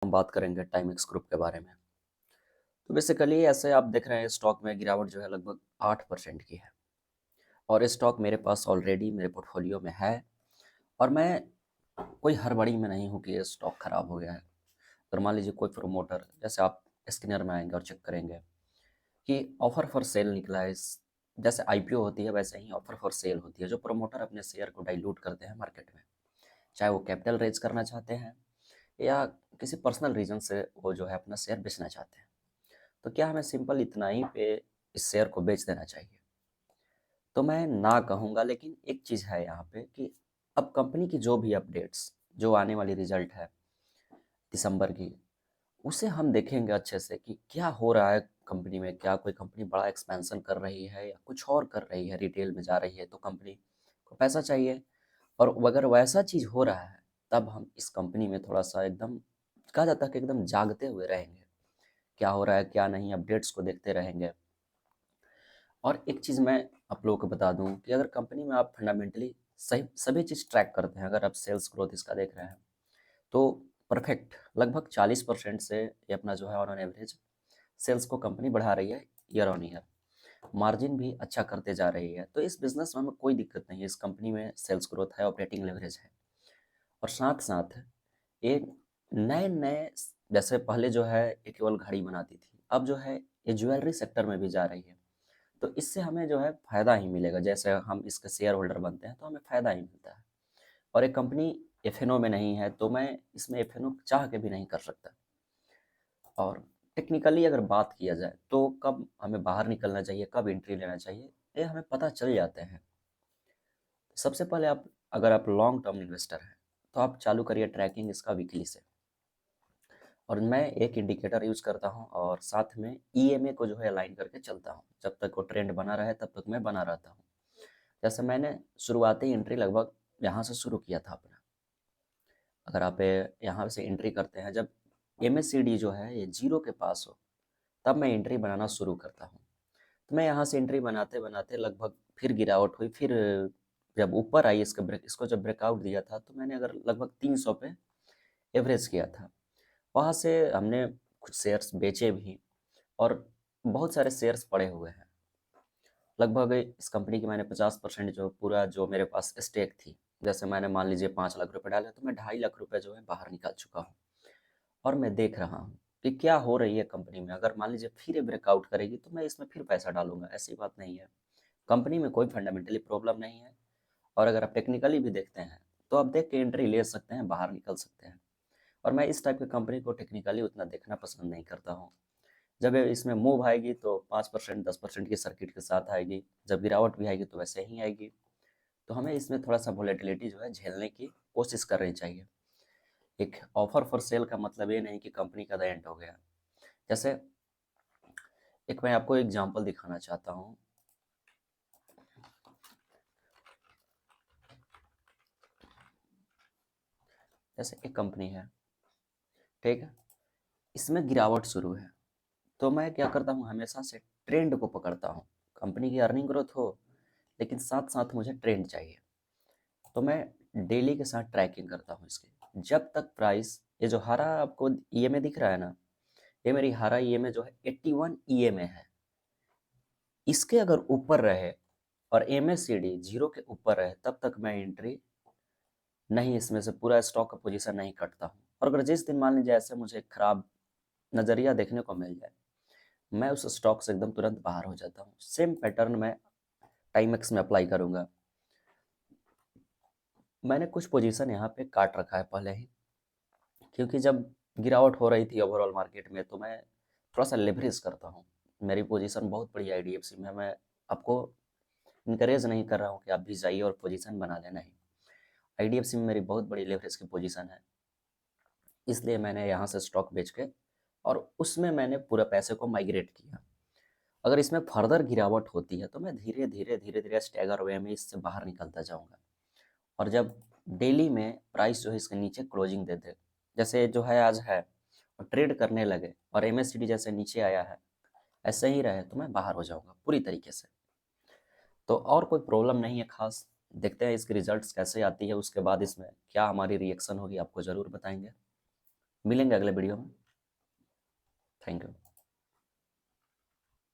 हम बात करेंगे टाइमेक्स ग्रुप के बारे में। तो बेसिकली ऐसे आप देख रहे हैं स्टॉक में गिरावट जो है लगभग 8% की है और ये स्टॉक मेरे पास ऑलरेडी मेरे पोर्टफोलियो में है और मैं कोई हड़बड़ी में नहीं हूँ कि ये स्टॉक खराब हो गया है। अगर मान लीजिए कोई प्रमोटर, जैसे आप स्कैनर में आएंगे और चेक करेंगे कि ऑफर फॉर सेल निकला है, जैसे आईपीओ होती है वैसे ही ऑफर फॉर सेल होती है। जो प्रमोटर अपने शेयर को डाइल्यूट करते हैं मार्केट में, चाहे वो कैपिटल रेज करना चाहते हैं या किसी पर्सनल रीजन से वो जो है अपना शेयर बेचना चाहते हैं, तो क्या हमें सिंपल इतना ही पे इस शेयर को बेच देना चाहिए? तो मैं ना कहूँगा, लेकिन एक चीज़ है यहाँ पे कि अब कंपनी की जो भी अपडेट्स, जो आने वाली रिजल्ट है दिसंबर की, उसे हम देखेंगे अच्छे से कि क्या हो रहा है कंपनी में। क्या कोई कंपनी बड़ा एक्सपेंशन कर रही है या कुछ और कर रही है, रिटेल में जा रही है तो कंपनी को पैसा चाहिए। और अगर वैसा चीज़ हो रहा है तब हम इस कंपनी में थोड़ा सा एकदम, कहा जाता है कि एकदम जागते हुए रहेंगे, क्या हो रहा है क्या नहीं, अपडेट्स को देखते रहेंगे। और एक चीज़ मैं आप लोगों को बता दूं कि अगर कंपनी में आप फंडामेंटली सही सभी चीज़ ट्रैक करते हैं, अगर आप सेल्स ग्रोथ इसका देख रहे हैं तो परफेक्ट लगभग 40% से ये अपना जो है ऑन एवरेज सेल्स को कंपनी बढ़ा रही है ईयर ऑन ईयर। मार्जिन भी अच्छा करते जा रही है, तो इस बिजनेस में हमें कोई दिक्कत नहीं है। इस कंपनी में सेल्स ग्रोथ है, ऑपरेटिंग लेवरेज है और साथ साथ ये नए नए, जैसे पहले जो है ये केवल घड़ी बनाती थी, अब जो है ये ज्वेलरी सेक्टर में भी जा रही है। तो इससे हमें जो है फ़ायदा ही मिलेगा। जैसे हम इसके शेयर होल्डर बनते हैं तो हमें फ़ायदा ही मिलता है। और एक कंपनी एफएनओ में नहीं है तो मैं इसमें एफएनओ चाह के भी नहीं कर सकता। और टेक्निकली अगर बात किया जाए तो कब हमें बाहर निकलना चाहिए, कब एंट्री लेना चाहिए, ये हमें पता चल जाते हैं। सबसे पहले आप, अगर आप लॉन्ग टर्म इन्वेस्टर हैं तो आप चालू करिए ट्रैकिंग इसका वीकली से। और मैं एक इंडिकेटर यूज़ करता हूँ और साथ में ईएमए को जो है अलाइन करके चलता हूँ। जब तक वो ट्रेंड बना रहे तब तक मैं बना रहता हूँ। जैसे मैंने शुरुआती एंट्री लगभग यहाँ से शुरू किया था अपना। अगर आप यहाँ से एंट्री करते हैं जब एमएससीडी जो है ये जीरो के पास हो, तब मैं एंट्री बनाना शुरू करता हूँ। तो मैं यहाँ से एंट्री बनाते बनाते लगभग फिर गिरावट हुई, फिर जब ऊपर आई इसको जब ब्रेकआउट दिया था तो मैंने अगर लगभग 300 पे एवरेज किया था। वहाँ से हमने कुछ शेयर्स बेचे भी और बहुत सारे शेयर्स पड़े हुए हैं। लगभग इस कंपनी की मैंने 50% जो पूरा जो मेरे पास स्टेक थी, जैसे मैंने मान लीजिए 5 लाख रुपए डाले तो मैं 2.5 लाख रुपए जो है बाहर निकाल चुका हूँ। और मैं देख रहा हूँ कि क्या हो रही है कंपनी में। अगर मान लीजिए फिर ये ब्रेकआउट करेगी तो मैं इसमें फिर पैसा डालूंगा, ऐसी बात नहीं है। कंपनी में कोई फंडामेंटली प्रॉब्लम नहीं है। और अगर आप टेक्निकली भी देखते हैं तो आप देख के एंट्री ले सकते हैं, बाहर निकल सकते हैं। और मैं इस टाइप की कंपनी को टेक्निकली उतना देखना पसंद नहीं करता हूँ। जब ये इसमें मूव आएगी तो 5% 10% की सर्किट के साथ आएगी, जब गिरावट भी आएगी तो वैसे ही आएगी। तो हमें इसमें थोड़ा सा वोलेटिलिटी जो है झेलने की कोशिश करनी चाहिए। एक ऑफर फॉर सेल का मतलब ये नहीं कि कंपनी का द एंड हो गया। जैसे एक मैं आपको एग्जांपल दिखाना चाहता हूँ। जैसे एक कंपनी है, ठीक है, इसमें गिरावट शुरू है, तो मैं क्या करता हूँ, हमेशा से ट्रेंड को पकड़ता हूँ। कंपनी की अर्निंग ग्रोथ हो लेकिन साथ साथ मुझे ट्रेंड चाहिए, तो मैं डेली के साथ ट्रैकिंग करता हूँ इसकी। जब तक प्राइस, ये जो हरा आपको ईएमए दिख रहा है ना, ये मेरी हरा ईएमए जो है 81 ईएमए है। इसके अगर ऊपर रहे और एमएससीडी जीरो के ऊपर रहे तब तक मैं एंट्री नहीं, इसमें से पूरा स्टॉक का पोजीशन नहीं कटता हूँ। और अगर जिस दिन मान लीजिए ऐसे मुझे खराब नज़रिया देखने को मिल जाए, मैं उस स्टॉक से एकदम तुरंत बाहर हो जाता हूँ। सेम पैटर्न मैं टाइमेक्स में अप्लाई करूँगा। मैंने कुछ पोजीशन यहाँ पे काट रखा है पहले ही, क्योंकि जब गिरावट हो रही थी ओवरऑल मार्केट में तो मैं थोड़ा सा लेवरेज करता हूँ। मेरी पोजीशन बहुत बड़ी आईडीएफसी में, मैं आपको इनकरेज नहीं कर रहा हूँ कि आप भी जाइए और पोजीशन बना लेना ही। आईडीएफसी में मेरी बहुत बड़ी लेवरेज की पोजीशन है, इसलिए मैंने यहाँ से स्टॉक बेच के और उसमें मैंने पूरा पैसे को माइग्रेट किया। अगर इसमें फर्दर गिरावट होती है तो मैं धीरे धीरे धीरे धीरे स्टैगर वे में इससे बाहर निकलता जाऊँगा। और जब डेली में प्राइस जो है इसके नीचे क्लोजिंग दे दे, जैसे जो है आज है, और ट्रेड करने लगे और एमएससीडी जैसे नीचे आया है ऐसे ही रहे, तो मैं बाहर हो जाऊँगा पूरी तरीके से। तो और कोई प्रॉब्लम नहीं है खास। देखते हैं इसके रिजल्ट्स कैसे आती है, उसके बाद इसमें क्या हमारी रिएक्शन होगी आपको ज़रूर बताएंगे। मिलेंगे अगले वीडियो में। Thank you.